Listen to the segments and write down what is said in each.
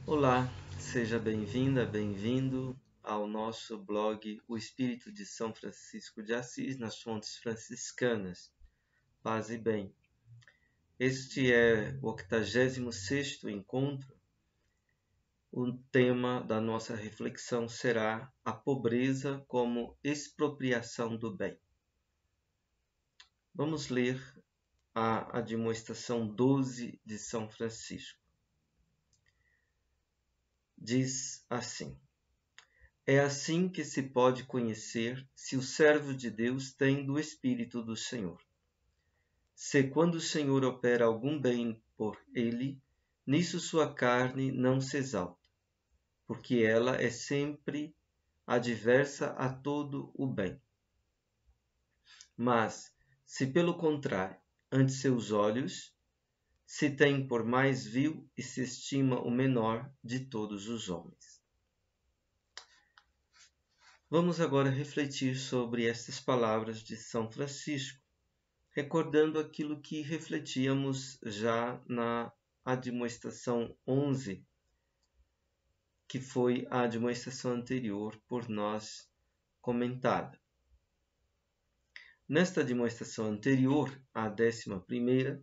Olá, seja bem-vinda, bem-vindo ao nosso blog O Espírito de São Francisco de Assis nas Fontes Franciscanas. Paz e bem. Este é o 86º encontro. O tema da nossa reflexão será a pobreza como expropriação do bem. Vamos ler a admoestação 12 de São Francisco. Diz assim: É assim que se pode conhecer se o servo de Deus tem do Espírito do Senhor. Se quando o Senhor opera algum bem por ele, nisso sua carne não se exalta, porque ela é sempre adversa a todo o bem. Mas, se pelo contrário, ante seus olhos, se tem por mais vil e se estima o menor de todos os homens. Vamos agora refletir sobre estas palavras de São Francisco, recordando aquilo que refletíamos já na admoestação 11, que foi a admoestação anterior por nós comentada. Nesta admoestação anterior, a 11ª,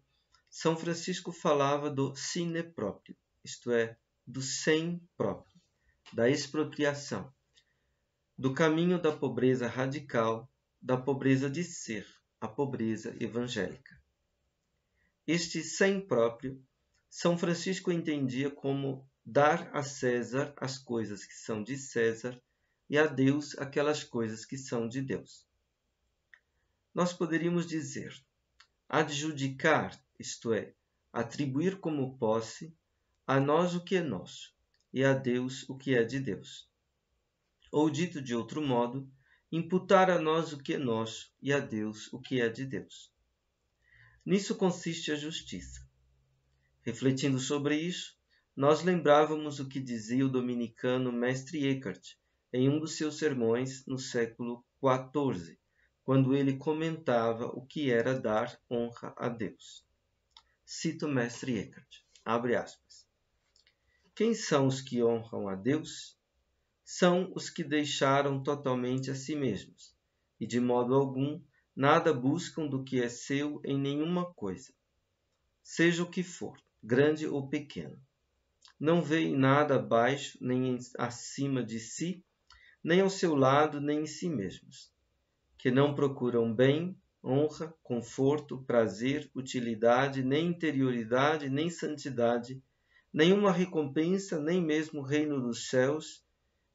São Francisco falava do sine próprio, isto é, do sem próprio, da expropriação, do caminho da pobreza radical, da pobreza de ser, a pobreza evangélica. Este sem próprio, São Francisco entendia como dar a César as coisas que são de César e a Deus aquelas coisas que são de Deus. Nós poderíamos dizer, adjudicar, isto é, atribuir como posse a nós o que é nosso e a Deus o que é de Deus. Ou dito de outro modo, imputar a nós o que é nosso e a Deus o que é de Deus. Nisso consiste a justiça. Refletindo sobre isso, nós lembrávamos o que dizia o dominicano Mestre Eckhart em um dos seus sermões no século XIV, quando ele comentava o que era dar honra a Deus. Cito Mestre Eckhart, abre aspas. Quem são os que honram a Deus? São os que deixaram totalmente a si mesmos, e de modo algum nada buscam do que é seu em nenhuma coisa, seja o que for, grande ou pequeno. Não veem nada abaixo, nem acima de si, nem ao seu lado, nem em si mesmos. Que não procuram bem, honra, conforto, prazer, utilidade, nem interioridade, nem santidade, nenhuma recompensa, nem mesmo o reino dos céus,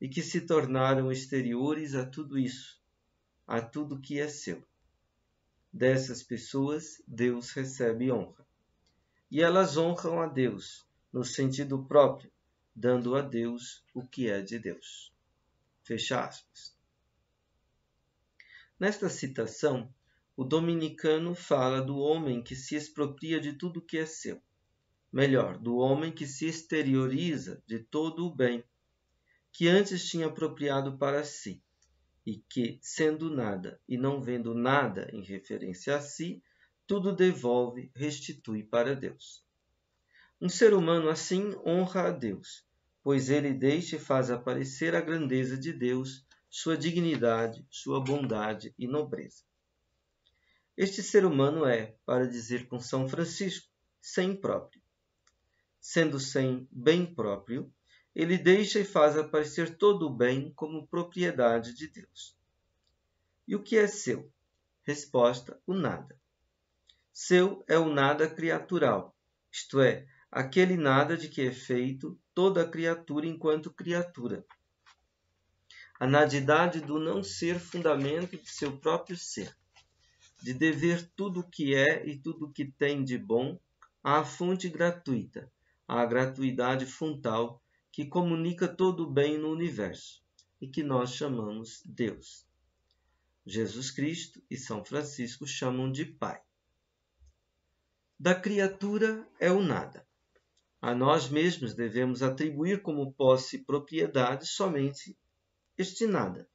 e que se tornaram exteriores a tudo isso, a tudo que é seu. Dessas pessoas, Deus recebe honra. E elas honram a Deus, no sentido próprio, dando a Deus o que é de Deus. Fecha aspas. Nesta citação, o dominicano fala do homem que se expropria de tudo que é seu. Melhor, do homem que se exterioriza de todo o bem, que antes tinha apropriado para si, e que, sendo nada e não vendo nada em referência a si, tudo devolve, restitui para Deus. Um ser humano assim honra a Deus, pois ele deixa e faz aparecer a grandeza de Deus, sua dignidade, sua bondade e nobreza. Este ser humano é, para dizer com São Francisco, sem próprio. Sendo sem bem próprio, ele deixa e faz aparecer todo o bem como propriedade de Deus. E o que é seu? Resposta, o nada. Seu é o nada criatural, isto é, aquele nada de que é feito toda a criatura enquanto criatura. A nadidade do não ser fundamento de seu próprio ser, de dever tudo o que é e tudo o que tem de bom à fonte gratuita, à gratuidade frontal que comunica todo o bem no universo e que nós chamamos Deus. Jesus Cristo e São Francisco chamam de Pai. Da criatura é o nada. A nós mesmos devemos atribuir como posse e propriedade somente este nada.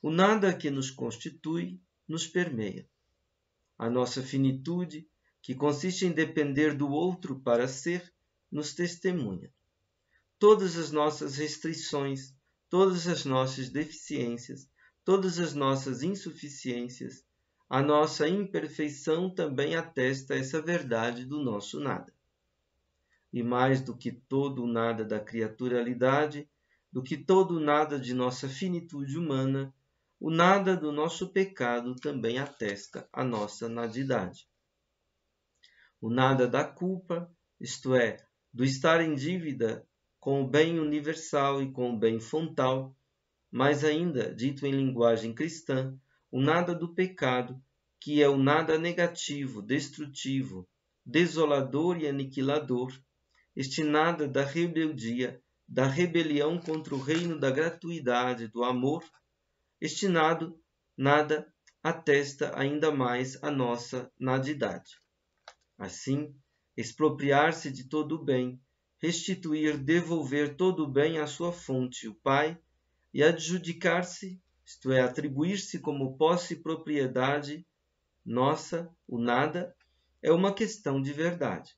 O nada que nos constitui nos permeia. A nossa finitude, que consiste em depender do outro para ser, nos testemunha. todas as nossas restrições, todas as nossas deficiências, todas as nossas insuficiências, a nossa imperfeição também atesta essa verdade do nosso nada. E mais do que todo o nada da criaturalidade, do que todo o nada de nossa finitude humana, o nada do nosso pecado também atesta a nossa nadidade. O nada da culpa, isto é, do estar em dívida com o bem universal e com o bem fontal, mais ainda, dito em linguagem cristã, o nada do pecado, que é o nada negativo, destrutivo, desolador e aniquilador, este nada da rebeldia, da rebelião contra o reino da gratuidade, do amor, este nada atesta ainda mais a nossa nadidade. Assim, expropriar-se de todo o bem, restituir, devolver todo o bem à sua fonte, o Pai, e adjudicar-se, isto é, atribuir-se como posse e propriedade nossa, o nada, é uma questão de verdade.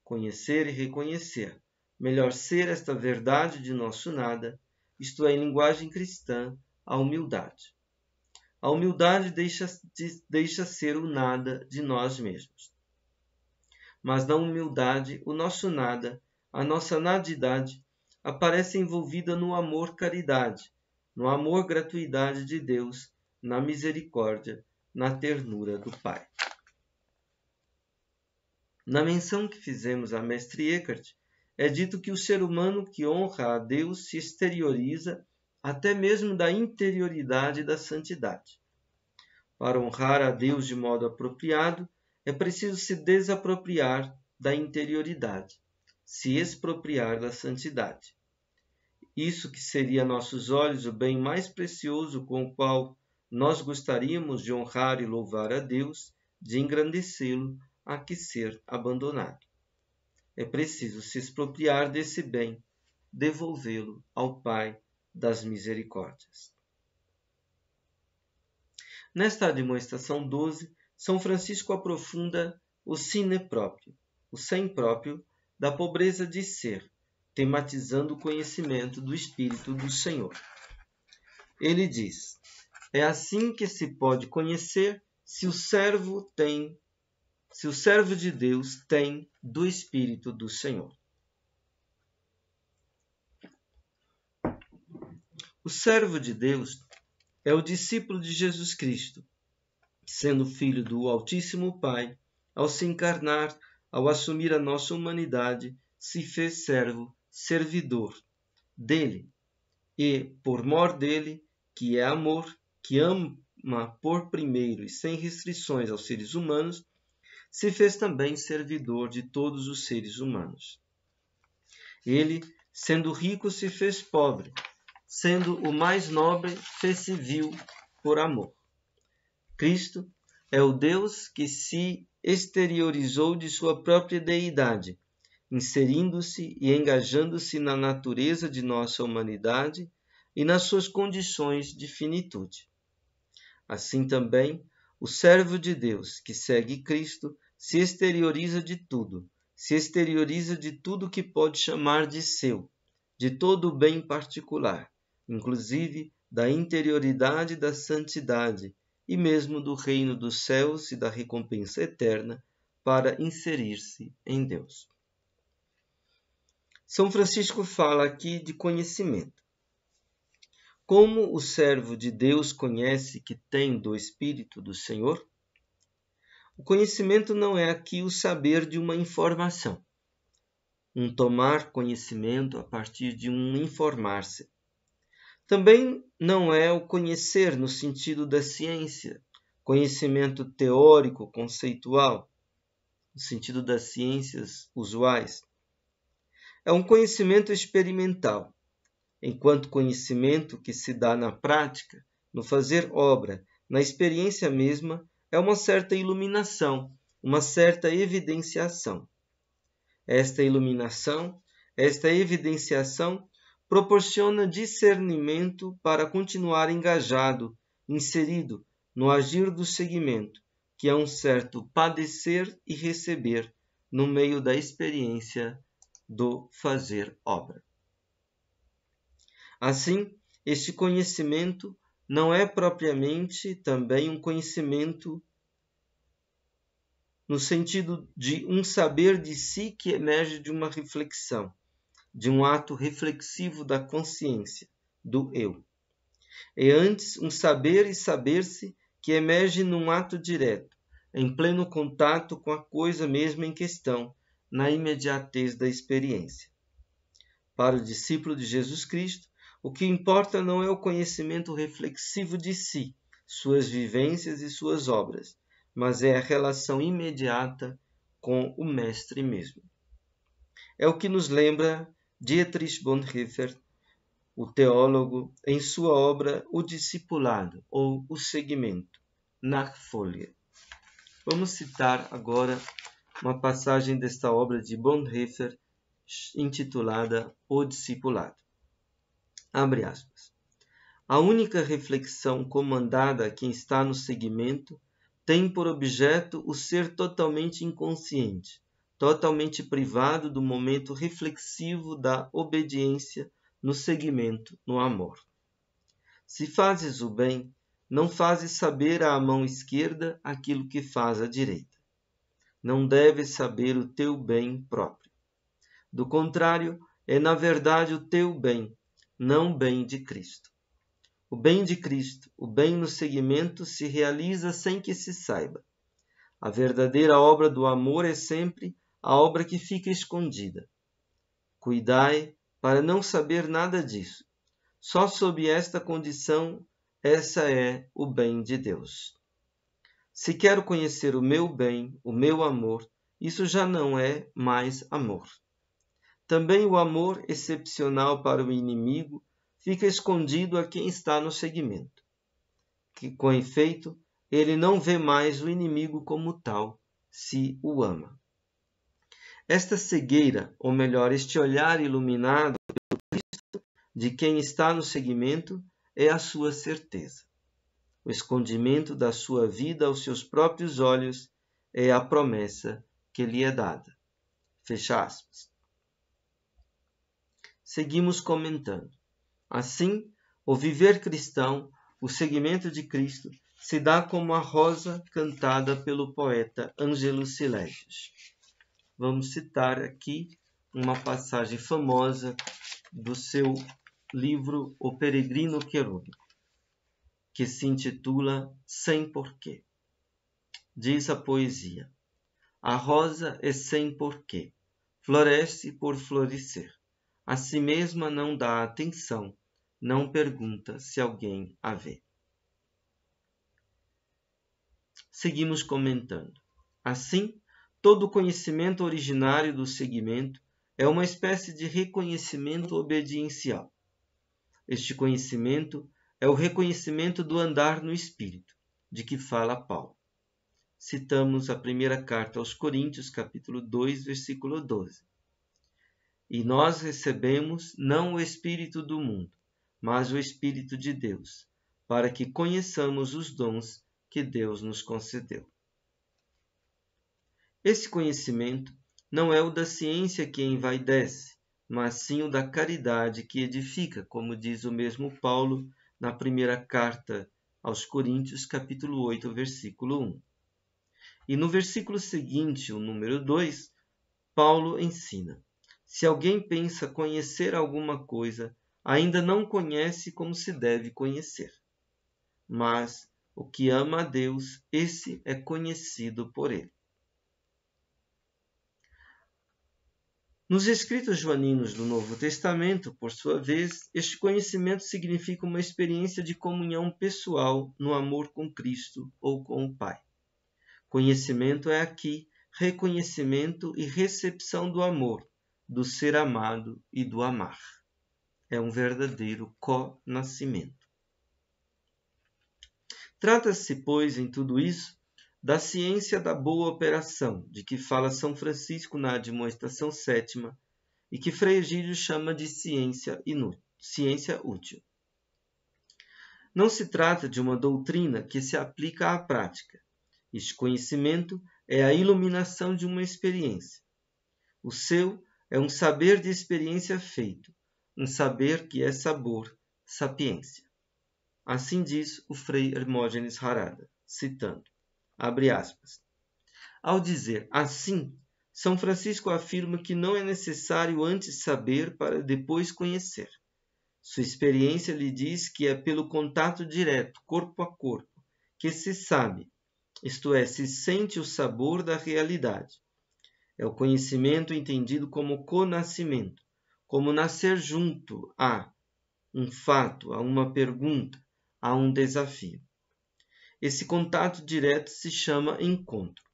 Conhecer e reconhecer, melhor ser esta verdade de nosso nada, isto é, em linguagem cristã, a humildade. A humildade deixa ser o nada de nós mesmos. Mas na humildade, o nosso nada, a nossa nadidade, aparece envolvida no amor-caridade, no amor-gratuidade de Deus, na misericórdia, na ternura do Pai. Na menção que fizemos a Mestre Eckhart, é dito que o ser humano que honra a Deus se exterioriza até mesmo da interioridade da santidade. Para honrar a Deus de modo apropriado, é preciso se desapropriar da interioridade, se expropriar da santidade. Isso que seria a nossos olhos o bem mais precioso com o qual nós gostaríamos de honrar e louvar a Deus, de engrandecê-lo, há que ser abandonado. É preciso se expropriar desse bem, devolvê-lo ao Pai das misericórdias. Nesta admoestação 12, São Francisco aprofunda o sine próprio, o sem próprio da pobreza de ser, tematizando o conhecimento do Espírito do Senhor. Ele diz: é assim que se pode conhecer se o servo de Deus tem do Espírito do Senhor. O servo de Deus é o discípulo de Jesus Cristo, sendo filho do Altíssimo Pai, ao se encarnar, ao assumir a nossa humanidade, se fez servo, servidor dele, e, por mor dele, que é amor, que ama por primeiro e sem restrições aos seres humanos, se fez também servidor de todos os seres humanos. Ele, sendo rico, se fez pobre, sendo o mais nobre, fez-se vil por amor. Cristo é o Deus que se exteriorizou de sua própria deidade, inserindo-se e engajando-se na natureza de nossa humanidade e nas suas condições de finitude. Assim também, o servo de Deus que segue Cristo se exterioriza de tudo, se exterioriza de tudo que pode chamar de seu, de todo o bem particular, inclusive da interioridade da santidade e mesmo do reino dos céus e da recompensa eterna, para inserir-se em Deus. São Francisco fala aqui de conhecimento. Como o servo de Deus conhece que tem do Espírito do Senhor? O conhecimento não é aqui o saber de uma informação, um tomar conhecimento a partir de um informar-se. Também não é o conhecer no sentido da ciência, conhecimento teórico, conceitual, no sentido das ciências usuais. É um conhecimento experimental, enquanto conhecimento que se dá na prática, no fazer obra, na experiência mesma, é uma certa iluminação, uma certa evidenciação. Esta iluminação, esta evidenciação, proporciona discernimento para continuar engajado, inserido no agir do seguimento, que é um certo padecer e receber no meio da experiência do fazer obra. Assim, este conhecimento não é propriamente também um conhecimento no sentido de um saber de si que emerge de uma reflexão, de um ato reflexivo da consciência, do eu. É antes um saber e saber-se que emerge num ato direto, em pleno contato com a coisa mesma em questão, na imediatez da experiência. Para o discípulo de Jesus Cristo, o que importa não é o conhecimento reflexivo de si, suas vivências e suas obras, mas é a relação imediata com o Mestre mesmo. É o que nos lembra Dietrich Bonhoeffer, o teólogo, em sua obra O Discipulado, ou O Seguimento, Nachfolge. Vamos citar agora uma passagem desta obra de Bonhoeffer, intitulada O Discipulado. Abre aspas. A única reflexão comandada a quem está no seguimento tem por objeto o ser totalmente inconsciente, totalmente privado do momento reflexivo da obediência no seguimento, no amor. Se fazes o bem, não fazes saber à mão esquerda aquilo que faz à direita. Não deves saber o teu bem próprio. Do contrário, é na verdade o teu bem, não o bem de Cristo. O bem de Cristo, o bem no seguimento, se realiza sem que se saiba. A verdadeira obra do amor é sempre a obra que fica escondida. Cuidai para não saber nada disso. Só sob esta condição, essa é o bem de Deus. Se quero conhecer o meu bem, o meu amor, isso já não é mais amor. Também o amor excepcional para o inimigo fica escondido a quem está no seguimento, que, com efeito, ele não vê mais o inimigo como tal, se o ama. Esta cegueira, ou melhor, este olhar iluminado pelo Cristo de quem está no seguimento, é a sua certeza. O escondimento da sua vida aos seus próprios olhos é a promessa que lhe é dada. Fecha aspas. Seguimos comentando. Assim, o viver cristão, o seguimento de Cristo, se dá como a rosa cantada pelo poeta Ângelo Silégios. Vamos citar aqui uma passagem famosa do seu livro O Peregrino Querúbico, que se intitula Sem Porquê. Diz a poesia: a rosa é sem porquê, floresce por florescer. A si mesma não dá atenção, não pergunta se alguém a vê. Seguimos comentando. Assim, todo o conhecimento originário do seguimento é uma espécie de reconhecimento obediencial. Este conhecimento é o reconhecimento do andar no Espírito, de que fala Paulo. Citamos a primeira carta aos Coríntios, capítulo 2, versículo 12. E nós recebemos não o Espírito do mundo, mas o Espírito de Deus, para que conheçamos os dons que Deus nos concedeu. Esse conhecimento não é o da ciência que envaidece, mas sim o da caridade que edifica, como diz o mesmo Paulo na primeira carta aos Coríntios, capítulo 8, versículo 1. E no versículo seguinte, o número 2, Paulo ensina: se alguém pensa conhecer alguma coisa, ainda não conhece como se deve conhecer. Mas o que ama a Deus, esse é conhecido por ele. Nos escritos joaninos do Novo Testamento, por sua vez, este conhecimento significa uma experiência de comunhão pessoal no amor com Cristo ou com o Pai. Conhecimento é aqui reconhecimento e recepção do amor, do ser amado e do amar. É um verdadeiro co-nascimento. Trata-se, pois, em tudo isso, da ciência da boa operação, de que fala São Francisco na Admoestação 7ª e que Frei Egídio chama de ciência útil. Não se trata de uma doutrina que se aplica à prática. Este conhecimento é a iluminação de uma experiência. O seu é um saber de experiência feito, um saber que é sabor, sapiência. Assim diz o Frei Hermógenes Harada, citando, abre aspas, ao dizer assim, São Francisco afirma que não é necessário antes saber para depois conhecer. Sua experiência lhe diz que é pelo contato direto, corpo a corpo, que se sabe, isto é, se sente o sabor da realidade. É o conhecimento entendido como conascimento, como nascer junto a um fato, a uma pergunta, a um desafio. Esse contato direto se chama encontro.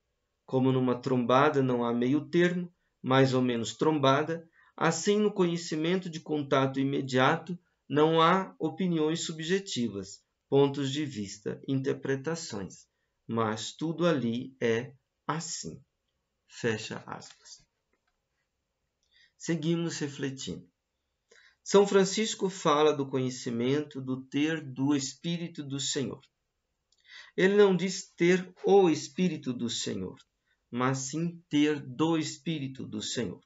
Como numa trombada não há meio termo, mais ou menos trombada, assim no conhecimento de contato imediato não há opiniões subjetivas, pontos de vista, interpretações, mas tudo ali é assim. Fecha aspas. Seguimos refletindo. São Francisco fala do conhecimento, do ter do Espírito do Senhor. Ele não diz ter o Espírito do Senhor, mas sim ter do Espírito do Senhor.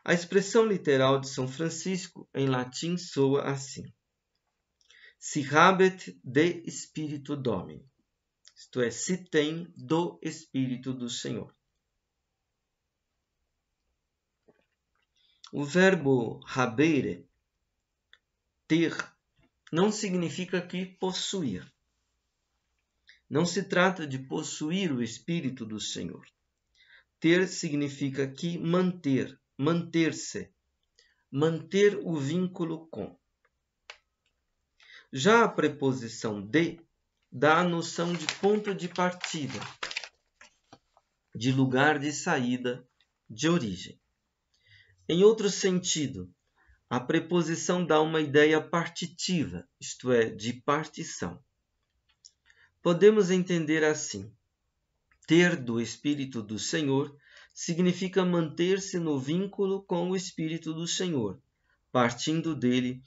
A expressão literal de São Francisco, em latim, soa assim. Si habet de Spiritu Domini. Isto é, se tem do Espírito do Senhor. O verbo habere, ter, não significa aqui possuir. Não se trata de possuir o Espírito do Senhor. Ter significa aqui manter, manter-se, manter o vínculo com. Já a preposição de dá a noção de ponto de partida, de lugar de saída, de origem. Em outro sentido, a preposição dá uma ideia partitiva, isto é, de partição. Podemos entender assim: ter do Espírito do Senhor significa manter-se no vínculo com o Espírito do Senhor, partindo dele,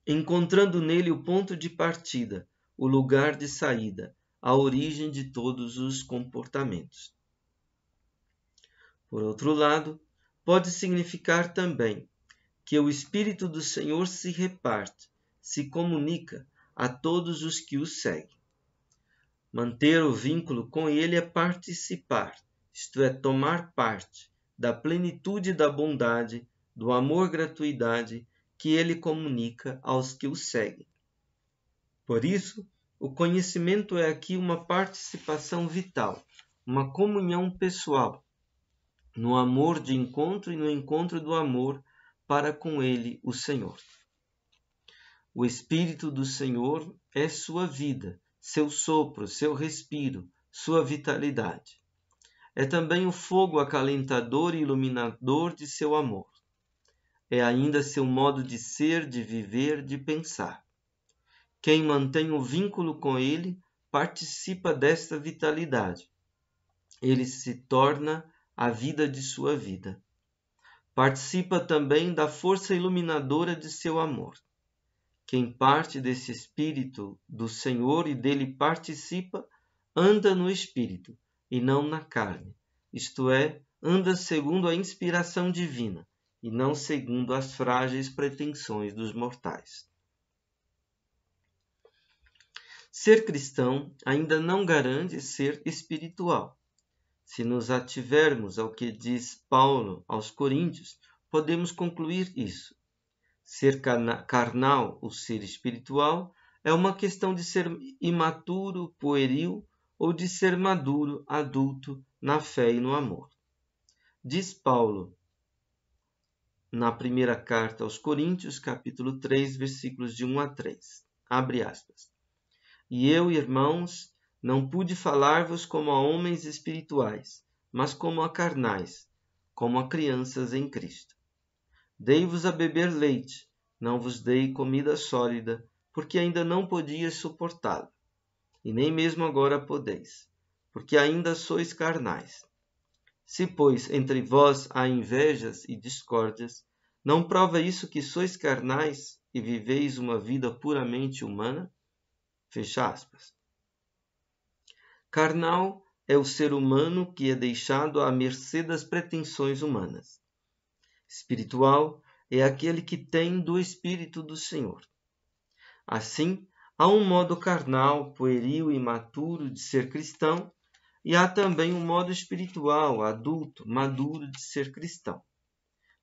encontrando nele o ponto de partida, o lugar de saída, a origem de todos os comportamentos. Por outro lado, pode significar também que o Espírito do Senhor se reparte, se comunica a todos os que o seguem. Manter o vínculo com ele é participar, isto é, tomar parte da plenitude da bondade, do amor gratuidade que ele comunica aos que o seguem. Por isso, o conhecimento é aqui uma participação vital, uma comunhão pessoal, no amor de encontro e no encontro do amor para com ele, o Senhor. O Espírito do Senhor é sua vida, seu sopro, seu respiro, sua vitalidade. É também o fogo acalentador e iluminador de seu amor. É ainda seu modo de ser, de viver, de pensar. Quem mantém o vínculo com ele participa desta vitalidade. Ele se torna a vida de sua vida. Participa também da força iluminadora de seu amor. Quem parte desse Espírito do Senhor e dele participa, anda no Espírito e não na carne, isto é, anda segundo a inspiração divina e não segundo as frágeis pretensões dos mortais. Ser cristão ainda não garante ser espiritual. Se nos ativermos ao que diz Paulo aos Coríntios, podemos concluir isso. Ser carnal ou ser espiritual é uma questão de ser imaturo, pueril, ou de ser maduro, adulto, na fé e no amor. Diz Paulo, na primeira carta aos Coríntios, capítulo 3, versículos de 1 a 3. Abre aspas. E eu, irmãos, não pude falar-vos como a homens espirituais, mas como a carnais, como a crianças em Cristo. Dei-vos a beber leite, não vos dei comida sólida, porque ainda não podias suportá-la. E nem mesmo agora podeis, porque ainda sois carnais. Se, pois, entre vós há invejas e discórdias, não prova isso que sois carnais e viveis uma vida puramente humana? Fecha aspas. Carnal é o ser humano que é deixado à mercê das pretensões humanas. Espiritual é aquele que tem do Espírito do Senhor. Assim, há um modo carnal, pueril e imaturo de ser cristão, e há também um modo espiritual, adulto, maduro de ser cristão.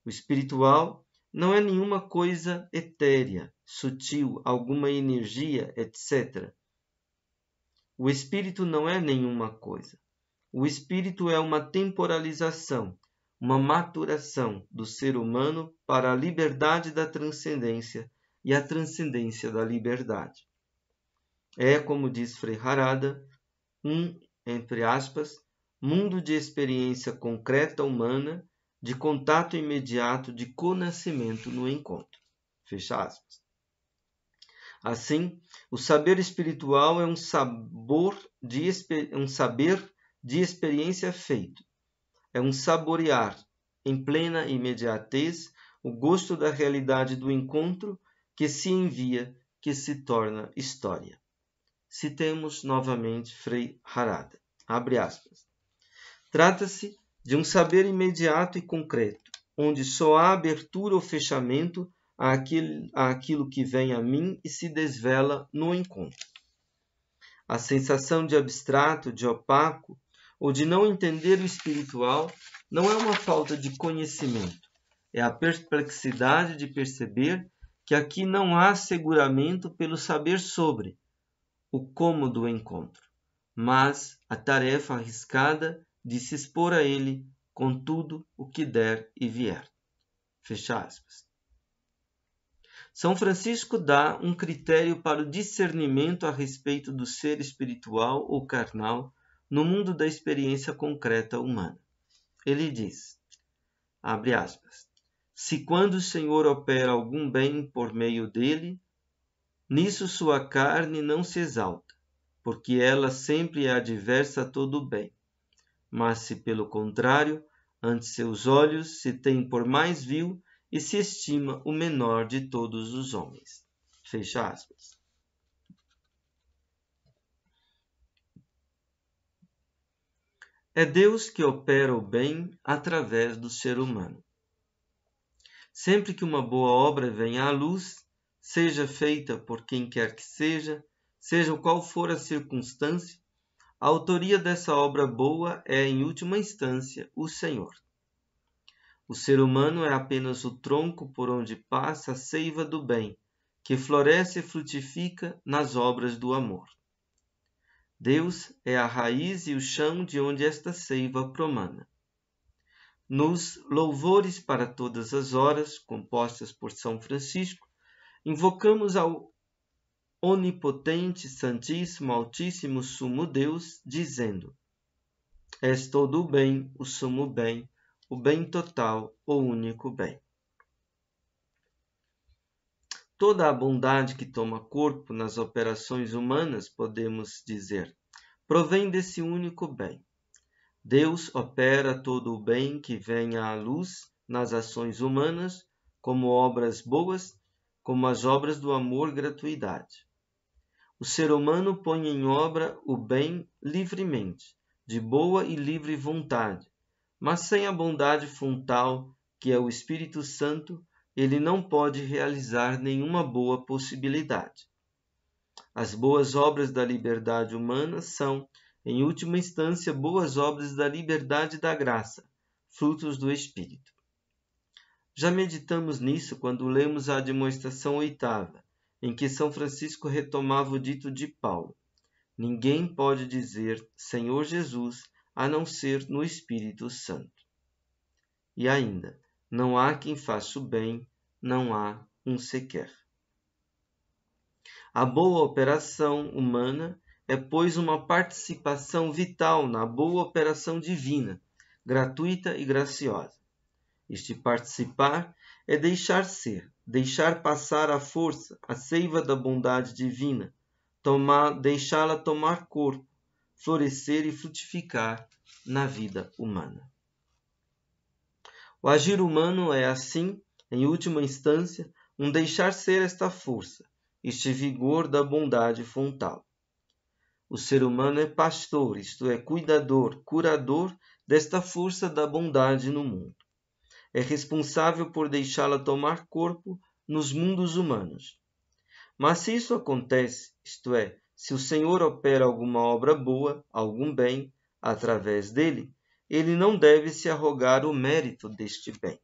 O espiritual não é nenhuma coisa etérea, sutil, alguma energia, etc. O espírito não é nenhuma coisa. O espírito é uma temporalização, uma maturação do ser humano para a liberdade da transcendência e a transcendência da liberdade. É, como diz Frei Harada, entre aspas, mundo de experiência concreta humana, de contato imediato, de conhecimento no encontro. Fecha aspas. Assim, o saber espiritual é um saber de experiência feito. É um saborear, em plena imediatez, o gosto da realidade do encontro que se envia, que se torna história. Citemos novamente Frei Harada. Abre aspas. Trata-se de um saber imediato e concreto, onde só há abertura ou fechamento àquilo que vem a mim e se desvela no encontro. A sensação de abstrato, de opaco, ou de não entender o espiritual não é uma falta de conhecimento, é a perplexidade de perceber que aqui não há asseguramento pelo saber sobre o como do encontro, mas a tarefa arriscada de se expor a ele com tudo o que der e vier. Fecha aspas. São Francisco dá um critério para o discernimento a respeito do ser espiritual ou carnal no mundo da experiência concreta humana. Ele diz, abre aspas, se quando o Senhor opera algum bem por meio dele, nisso sua carne não se exalta, porque ela sempre é adversa a todo o bem. Mas se, pelo contrário, ante seus olhos se tem por mais vil e se estima o menor de todos os homens. Fecha aspas. É Deus que opera o bem através do ser humano. Sempre que uma boa obra venha à luz, seja feita por quem quer que seja qual for a circunstância, a autoria dessa obra boa é, em última instância, o Senhor. O ser humano é apenas o tronco por onde passa a seiva do bem, que floresce e frutifica nas obras do amor. Deus é a raiz e o chão de onde esta seiva promana. Nos louvores para todas as horas, compostas por São Francisco, invocamos ao onipotente, santíssimo, altíssimo, sumo Deus, dizendo: És todo o bem, o sumo bem, o bem total, o único bem. Toda a bondade que toma corpo nas operações humanas, podemos dizer, provém desse único bem. Deus opera todo o bem que vem à luz nas ações humanas, como obras boas, como as obras do amor e gratuidade. O ser humano põe em obra o bem livremente, de boa e livre vontade, mas sem a bondade frontal, que é o Espírito Santo, ele não pode realizar nenhuma boa possibilidade. As boas obras da liberdade humana são, em última instância, boas obras da liberdade e da graça, frutos do Espírito. Já meditamos nisso quando lemos a Admoestação 8ª, em que São Francisco retomava o dito de Paulo: ninguém pode dizer Senhor Jesus a não ser no Espírito Santo. E ainda, não há quem faça o bem, não há um sequer. A boa operação humana é, pois, uma participação vital na boa operação divina, gratuita e graciosa. Este participar é deixar ser, deixar passar a força, a seiva da bondade divina, deixá-la tomar corpo, florescer e frutificar na vida humana. O agir humano é, assim, em última instância, um deixar ser esta força, este vigor da bondade frontal. O ser humano é pastor, isto é, cuidador, curador desta força da bondade no mundo. é responsável por deixá-la tomar corpo nos mundos humanos. Mas se isso acontece, isto é, se o Senhor opera alguma obra boa, algum bem, através dele, ele não deve se arrogar o mérito deste bem.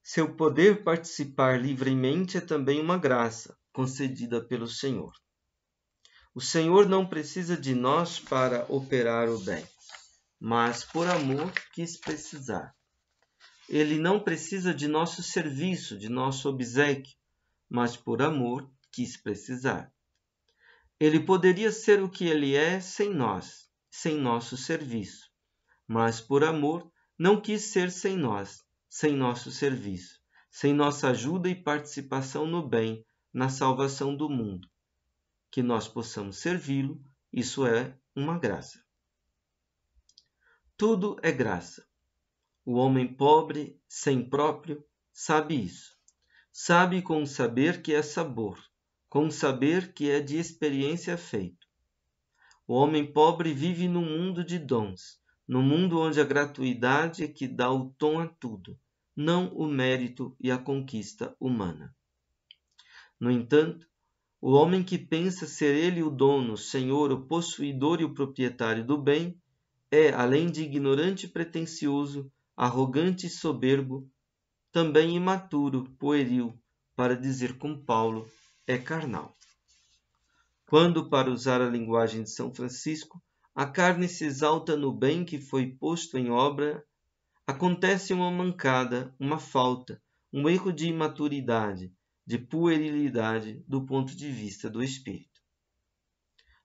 Seu poder participar livremente é também uma graça concedida pelo Senhor. O Senhor não precisa de nós para operar o bem, mas por amor quis precisar. Ele não precisa de nosso serviço, de nosso obséquio, mas por amor quis precisar. Ele poderia ser o que ele é sem nós, sem nosso serviço, mas por amor não quis ser sem nós, sem nosso serviço, sem nossa ajuda e participação no bem, na salvação do mundo. Que nós possamos servi-lo, isso é uma graça. Tudo é graça. O homem pobre, sem próprio, sabe isso. Sabe com saber que é sabor, com saber que é de experiência feito. O homem pobre vive num mundo de dons, num mundo onde a gratuidade é que dá o tom a tudo, não o mérito e a conquista humana. No entanto, o homem que pensa ser ele o dono, o senhor, o possuidor e o proprietário do bem, é, além de ignorante e pretensioso, arrogante e soberbo, também imaturo, pueril, para dizer com Paulo, é carnal. Quando, para usar a linguagem de São Francisco, a carne se exalta no bem que foi posto em obra, acontece uma mancada, uma falta, um erro de imaturidade, de puerilidade do ponto de vista do espírito.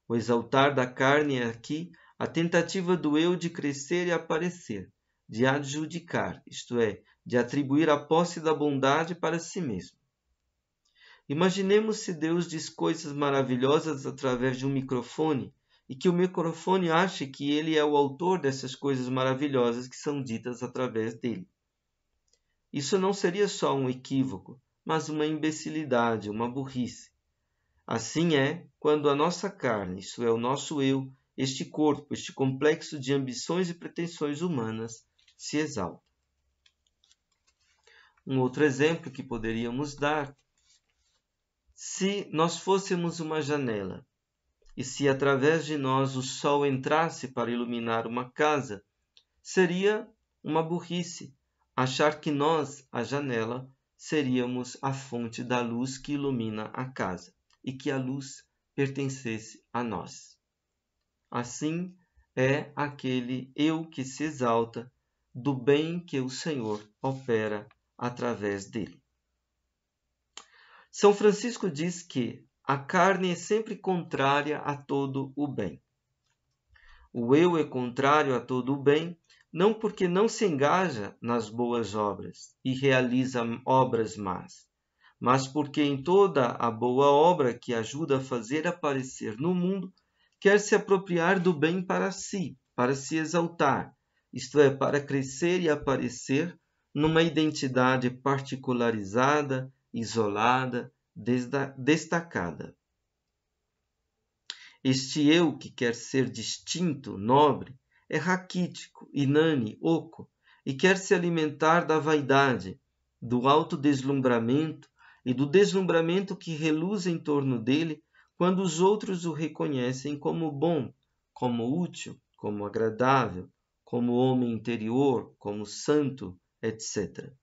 O exaltar da carne é aqui a tentativa do eu de crescer e aparecer, de adjudicar, isto é, de atribuir a posse da bondade para si mesmo. Imaginemos se Deus diz coisas maravilhosas através de um microfone e que o microfone ache que ele é o autor dessas coisas maravilhosas que são ditas através dele. Isso não seria só um equívoco, mas uma imbecilidade, uma burrice. Assim é quando a nossa carne, isto é, o nosso eu, este corpo, este complexo de ambições e pretensões humanas, se exalta. Um outro exemplo que poderíamos dar: se nós fôssemos uma janela, e se através de nós o sol entrasse para iluminar uma casa, seria uma burrice achar que nós, a janela, seríamos a fonte da luz que ilumina a casa e que a luz pertencesse a nós. Assim é aquele eu que se exalta do bem que o Senhor opera através dele. São Francisco diz que a carne é sempre contrária a todo o bem. O eu é contrário a todo o bem, não porque não se engaja nas boas obras e realiza obras más, mas porque em toda a boa obra que ajuda a fazer aparecer no mundo, quer se apropriar do bem para si, para se exaltar, isto é, para crescer e aparecer numa identidade particularizada, isolada, destacada. Este eu que quer ser distinto, nobre, é raquítico, inane, oco, e quer se alimentar da vaidade, do autodeslumbramento e do deslumbramento que reluz em torno dele quando os outros o reconhecem como bom, como útil, como agradável, como homem interior, como santo, etc.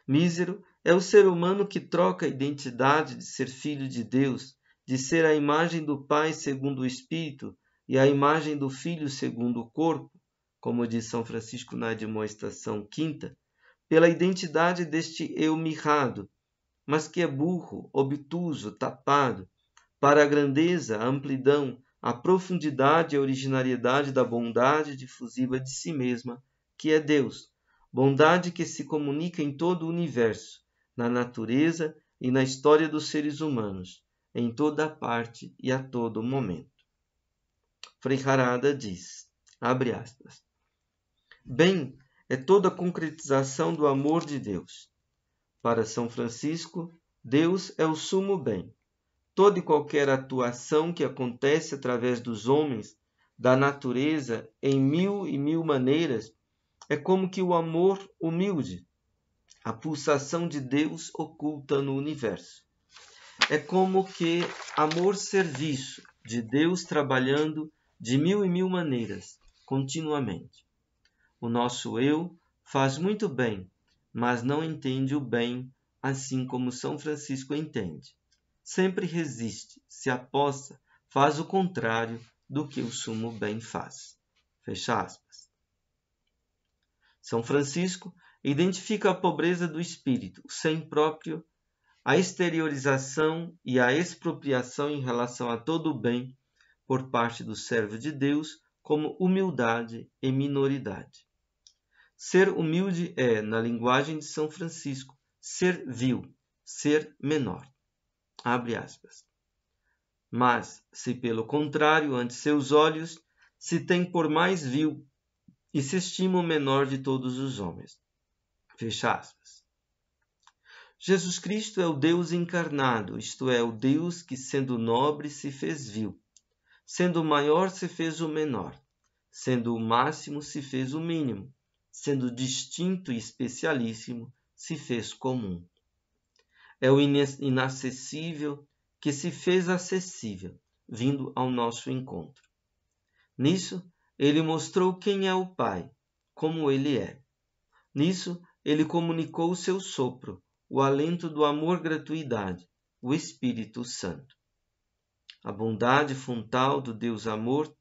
Mísero é o ser humano que troca a identidade de ser filho de Deus, de ser a imagem do Pai segundo o Espírito e a imagem do Filho segundo o corpo, como diz São Francisco na Admoestação Quinta, pela identidade deste eu mirrado, mas que é burro, obtuso, tapado, para a grandeza, a amplidão, a profundidade e a originariedade da bondade difusiva de si mesma, que é Deus, bondade que se comunica em todo o universo, na natureza e na história dos seres humanos, em toda parte e a todo momento. Frei Harada diz, abre aspas, bem é toda a concretização do amor de Deus. Para São Francisco, Deus é o sumo bem. Toda e qualquer atuação que acontece através dos homens, da natureza, em mil e mil maneiras, é como que o amor humilde, a pulsação de Deus oculta no universo. É como que amor-serviço de Deus trabalhando de mil e mil maneiras, continuamente. O nosso eu faz muito bem, mas não entende o bem assim como São Francisco entende. Sempre resiste, se aposta, faz o contrário do que o sumo bem faz. Fecha aspas. São Francisco identifica a pobreza do espírito, o sem próprio, a exteriorização e a expropriação em relação a todo o bem por parte do servo de Deus como humildade e minoridade. Ser humilde é, na linguagem de São Francisco, ser vil, ser menor. Abre aspas. Mas, se pelo contrário, ante seus olhos, se tem por mais vil e se estima o menor de todos os homens. Fecha aspas. Jesus Cristo é o Deus encarnado, isto é, o Deus que, sendo nobre, se fez vil. Sendo o maior, se fez o menor. Sendo o máximo, se fez o mínimo. Sendo distinto e especialíssimo, se fez comum. É o inacessível que se fez acessível, vindo ao nosso encontro. Nisso, ele mostrou quem é o Pai, como ele é. Nisso, ele comunicou o seu sopro, o alento do amor-gratuidade, o Espírito Santo. A bondade frontal do Deus Amor,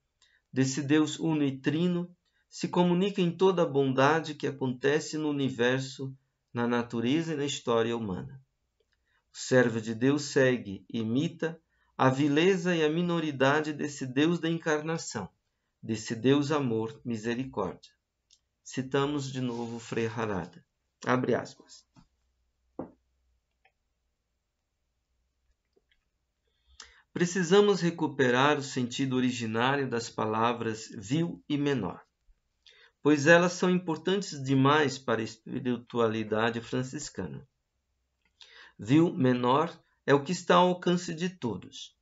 desse Deus uno e trino, se comunica em toda a bondade que acontece no universo, na natureza e na história humana. O servo de Deus segue, imita a vileza e a minoridade desse Deus da encarnação, desse Deus Amor, misericórdia. Citamos de novo Frei Harada. Abre aspas. Precisamos recuperar o sentido originário das palavras vil e menor, pois elas são importantes demais para a espiritualidade franciscana. Vil menor é o que está ao alcance de todos,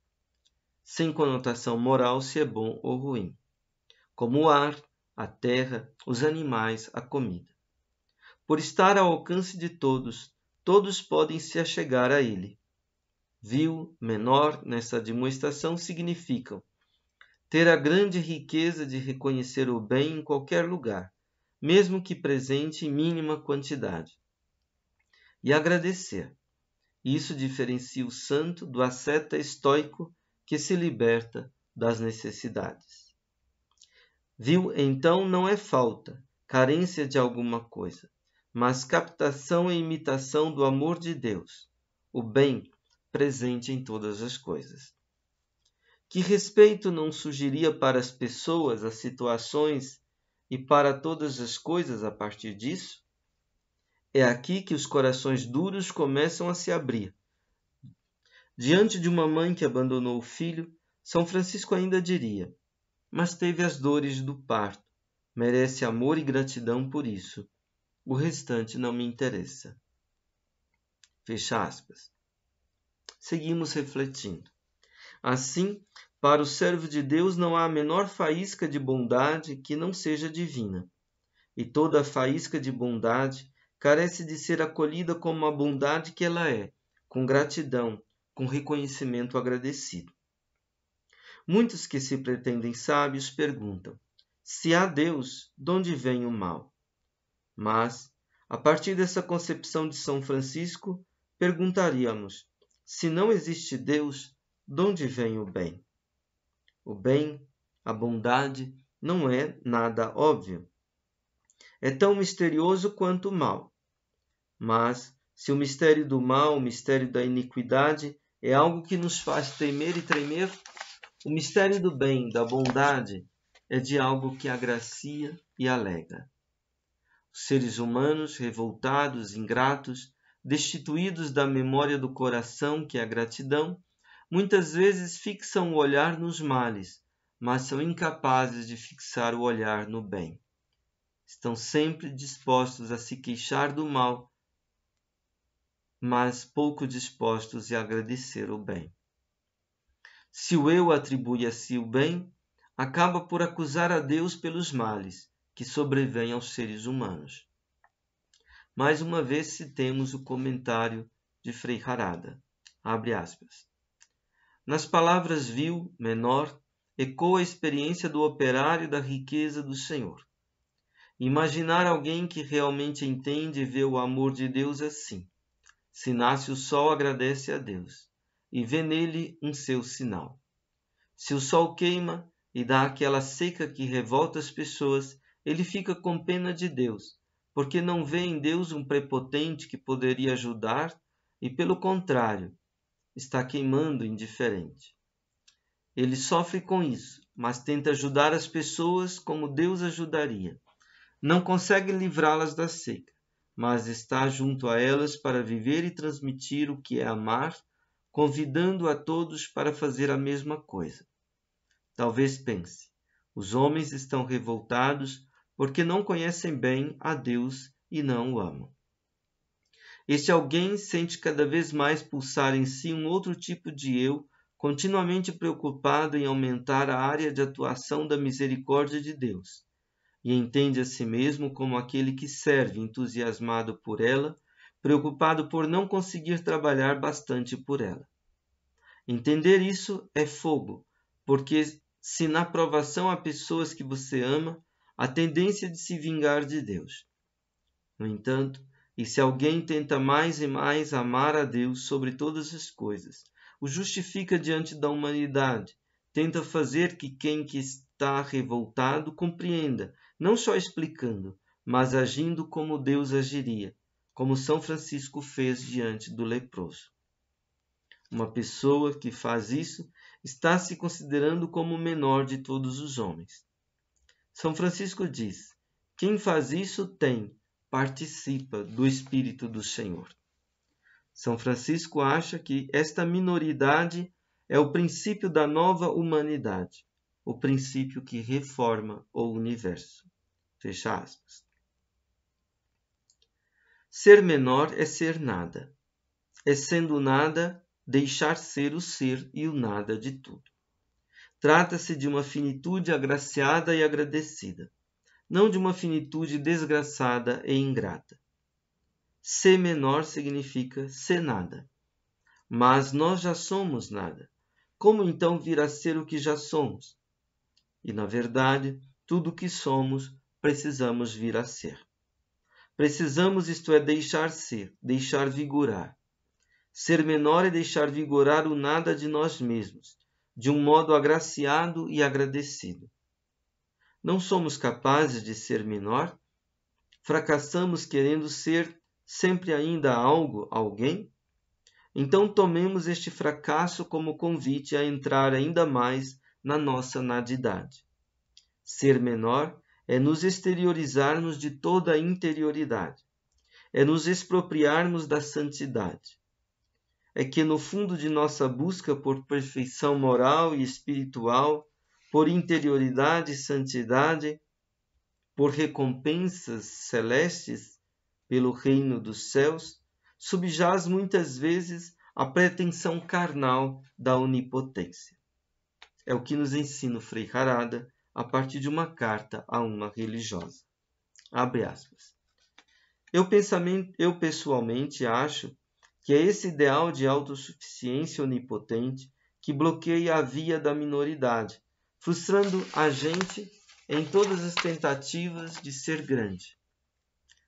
sem conotação moral se é bom ou ruim, como o ar, a terra, os animais, a comida. Por estar ao alcance de todos, todos podem se achegar a ele. Vil, menor, nessa demonstração significam ter a grande riqueza de reconhecer o bem em qualquer lugar, mesmo que presente em mínima quantidade, e agradecer. Isso diferencia o santo do asceta estoico que se liberta das necessidades. Vil, então, não é falta, carência de alguma coisa, mas captação e imitação do amor de Deus, o bem presente em todas as coisas. Que respeito não surgiria para as pessoas, as situações e para todas as coisas a partir disso? É aqui que os corações duros começam a se abrir. Diante de uma mãe que abandonou o filho, São Francisco ainda diria: mas teve as dores do parto, merece amor e gratidão por isso. O restante não me interessa. Fecha aspas. Seguimos refletindo. Assim, para o servo de Deus não há a menor faísca de bondade que não seja divina. E toda faísca de bondade carece de ser acolhida como a bondade que ela é, com gratidão, com reconhecimento agradecido. Muitos que se pretendem sábios perguntam: se há Deus, de onde vem o mal? Mas, a partir dessa concepção de São Francisco, perguntaríamos: se não existe Deus, de onde vem o bem? O bem, a bondade, não é nada óbvio. É tão misterioso quanto o mal. Mas, se o mistério do mal, o mistério da iniquidade, é algo que nos faz temer e tremer, o mistério do bem, da bondade, é de algo que agracia e alegra. Os seres humanos, revoltados, ingratos, destituídos da memória do coração, que é a gratidão, muitas vezes fixam o olhar nos males, mas são incapazes de fixar o olhar no bem. Estão sempre dispostos a se queixar do mal, mas pouco dispostos a agradecer o bem. Se o eu atribui a si o bem, acaba por acusar a Deus pelos males, que sobrevém aos seres humanos. Mais uma vez citemos o comentário de Frei Harada. Abre aspas. Nas palavras vil, menor, ecoa a experiência do operário da riqueza do Senhor. Imaginar alguém que realmente entende e vê o amor de Deus assim. Se nasce o sol, agradece a Deus, e vê nele um seu sinal. Se o sol queima e dá aquela seca que revolta as pessoas, ele fica com pena de Deus, porque não vê em Deus um prepotente que poderia ajudar e, pelo contrário, está queimando indiferente. Ele sofre com isso, mas tenta ajudar as pessoas como Deus ajudaria. Não consegue livrá-las da seca, mas está junto a elas para viver e transmitir o que é amar, convidando a todos para fazer a mesma coisa. Talvez pense, os homens estão revoltados porque não conhecem bem a Deus e não o amam. Este alguém sente cada vez mais pulsar em si um outro tipo de eu, continuamente preocupado em aumentar a área de atuação da misericórdia de Deus, e entende a si mesmo como aquele que serve, entusiasmado por ela, preocupado por não conseguir trabalhar bastante por ela. Entender isso é fogo, porque se na provação há pessoas que você ama, a tendência de se vingar de Deus. No entanto, e se alguém tenta mais e mais amar a Deus sobre todas as coisas, o justifica diante da humanidade, tenta fazer que quem que está revoltado compreenda, não só explicando, mas agindo como Deus agiria, como São Francisco fez diante do leproso. Uma pessoa que faz isso está se considerando como o menor de todos os homens. São Francisco diz: quem faz isso participa do Espírito do Senhor. São Francisco acha que esta minoridade é o princípio da nova humanidade, o princípio que reforma o universo. Fecha aspas. Ser menor é ser nada. É sendo nada, deixar ser o ser e o nada de tudo. Trata-se de uma finitude agraciada e agradecida, não de uma finitude desgraçada e ingrata. Ser menor significa ser nada. Mas nós já somos nada. Como então vir a ser o que já somos? E, na verdade, tudo o que somos, precisamos vir a ser. Precisamos, isto é, deixar ser, deixar vigorar. Ser menor é deixar vigorar o nada de nós mesmos, de um modo agraciado e agradecido. Não somos capazes de ser menor? Fracassamos querendo ser sempre ainda algo, alguém? Então tomemos este fracasso como convite a entrar ainda mais na nossa nadidade. Ser menor é nos exteriorizarmos de toda a interioridade. É nos expropriarmos da santidade. É que no fundo de nossa busca por perfeição moral e espiritual, por interioridade e santidade, por recompensas celestes pelo reino dos céus, subjaz muitas vezes a pretensão carnal da onipotência. É o que nos ensina o Frei Harada a partir de uma carta a uma religiosa. Abre aspas. Eu pessoalmente acho que é esse ideal de autossuficiência onipotente que bloqueia a via da minoridade, frustrando a gente em todas as tentativas de ser grande.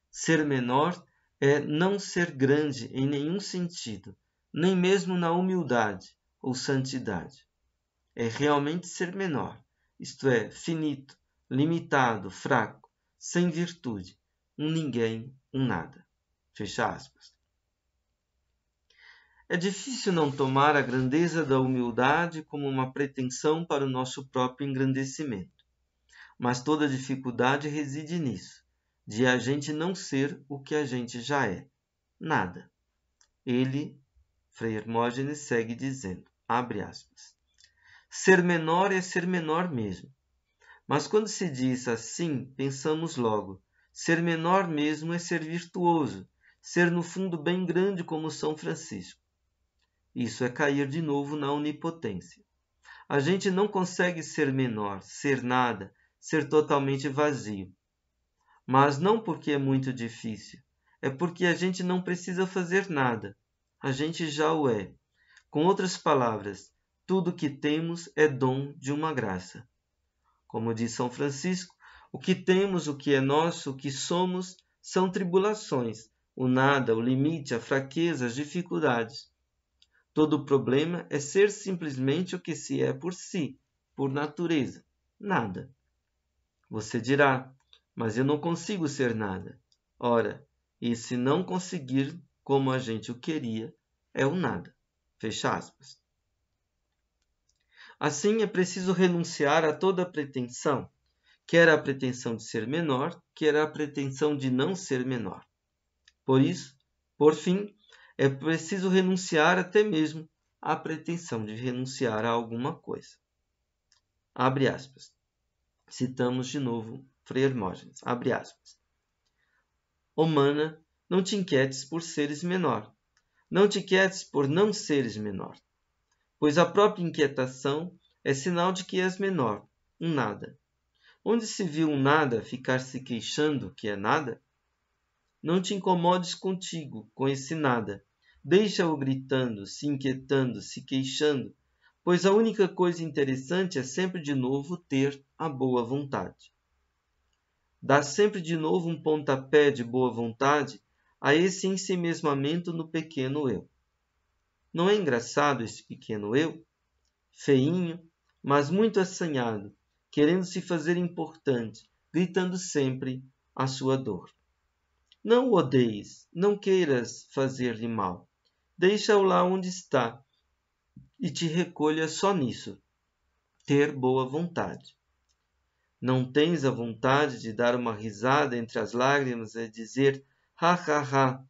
Ser menor é não ser grande em nenhum sentido, nem mesmo na humildade ou santidade. É realmente ser menor, isto é, finito, limitado, fraco, sem virtude, um ninguém, um nada. Fecha aspas. É difícil não tomar a grandeza da humildade como uma pretensão para o nosso próprio engrandecimento. Mas toda dificuldade reside nisso, de a gente não ser o que a gente já é. Nada. Ele, Frei Hermógenes, segue dizendo, abre aspas, ser menor é ser menor mesmo. Mas quando se diz assim, pensamos logo, ser menor mesmo é ser virtuoso, ser no fundo bem grande como São Francisco. Isso é cair de novo na onipotência. A gente não consegue ser menor, ser nada, ser totalmente vazio. Mas não porque é muito difícil, é porque a gente não precisa fazer nada. A gente já o é. Com outras palavras, tudo que temos é dom de uma graça. Como diz São Francisco, o que temos, o que é nosso, o que somos, são tribulações, o nada, o limite, a fraqueza, as dificuldades. Todo o problema é ser simplesmente o que se é por si, por natureza, nada. Você dirá, mas eu não consigo ser nada. Ora, e se não conseguir como a gente o queria, é o nada. Fecha aspas. Assim, é preciso renunciar a toda pretensão, quer a pretensão de ser menor, quer a pretensão de não ser menor. Por isso, por fim, é preciso renunciar até mesmo à pretensão de renunciar a alguma coisa. Abre aspas. Citamos de novo Frei Hermógenes. Abre aspas. Ó mana, não te inquietes por seres menor. Não te inquietes por não seres menor. Pois a própria inquietação é sinal de que és menor, um nada. Onde se viu um nada ficar se queixando que é nada? Não te incomodes contigo, com esse nada. Deixa-o gritando, se inquietando, se queixando, pois a única coisa interessante é sempre de novo ter a boa vontade. Dá sempre de novo um pontapé de boa vontade a esse ensimesmamento no pequeno eu. Não é engraçado esse pequeno eu? Feinho, mas muito assanhado, querendo se fazer importante, gritando sempre a sua dor. Não o odeies, não queiras fazer-lhe mal. Deixa-o lá onde está e te recolha só nisso, ter boa vontade. Não tens a vontade de dar uma risada entre as lágrimas e dizer ha ha ha.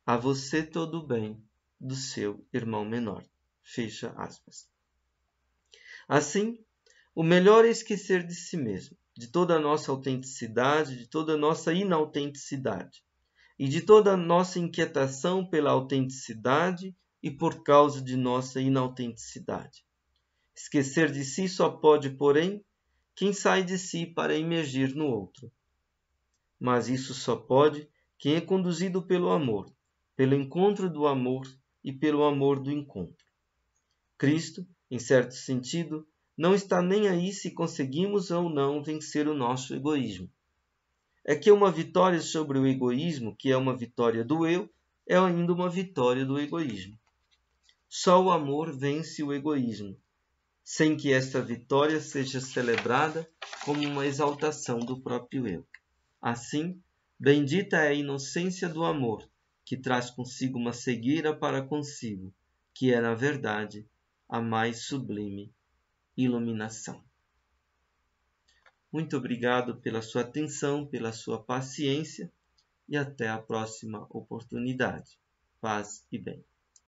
A você todo o bem do seu irmão menor. Fecha aspas. Assim, o melhor é esquecer de si mesmo, de toda a nossa autenticidade, de toda a nossa inautenticidade, e de toda a nossa inquietação pela autenticidade e por causa de nossa inautenticidade. Esquecer de si só pode, porém, quem sai de si para emergir no outro. Mas isso só pode quem é conduzido pelo amor, pelo encontro do amor e pelo amor do encontro. Cristo, em certo sentido, não está nem aí se conseguimos ou não vencer o nosso egoísmo. É que uma vitória sobre o egoísmo, que é uma vitória do eu, é ainda uma vitória do egoísmo. Só o amor vence o egoísmo, sem que esta vitória seja celebrada como uma exaltação do próprio eu. Assim, bendita é a inocência do amor, que traz consigo uma cegueira para consigo, que é, na verdade, a mais sublime iluminação. Muito obrigado pela sua atenção, pela sua paciência e até a próxima oportunidade. Paz e bem.